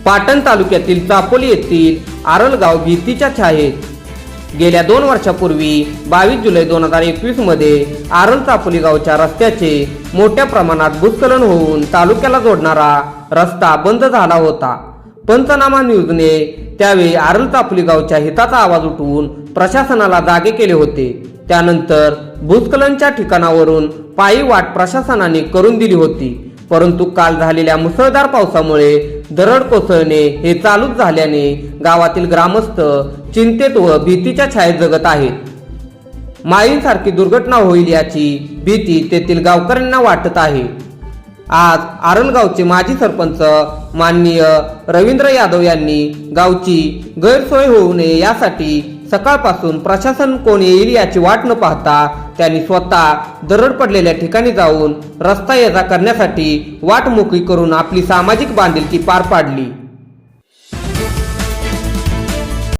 पाटण तालुक्यातील चापोली येथील आरलगाव भीतीच्या छायेत. गेल्या 2 वर्षापूर्वी 22 जुलै 2021 मध्ये आरल चापोली गावच्या रस्त्याचे मोठ्या प्रमाणात भूस्खलन होऊन तालुक्याला जोडणारा रस्ता बंद झाला होता. पंचनामा न्यूजने त्यावेळी आरल चापोली गावच्या हिताचा आवाज उठवून प्रशासनाला जागे केले होते. त्यानंतर भूस्खलनच्या ठिकाणावरून पायी वाट प्रशासनाने करून दिली होती. परंतु काल झालेल्या मुसळधार पावसामुळे दरड कोसळणे हे चालूच झाल्याने गावातील ग्रामस्थ चिंतेत व भीतीच्या छायेत जगत आहेत. माळींसारखी दुर्घटना होईल याची भीती तेथील गावकऱ्यांना वाटत आहे. आज आरलगावचे माजी सरपंच माननीय रवींद्र यादव यांनी गावची गैरसोय होऊ नये यासाठी सकाळपासून प्रशासन कोण येईल याची वाट न पाहता त्यांनी स्वतः दरड पडलेल्या ठिकाणी जाऊन रस्ता ये जा करण्यासाठी वाट मोकळी करून आपली सामाजिक बांधिलकी पार पाडली.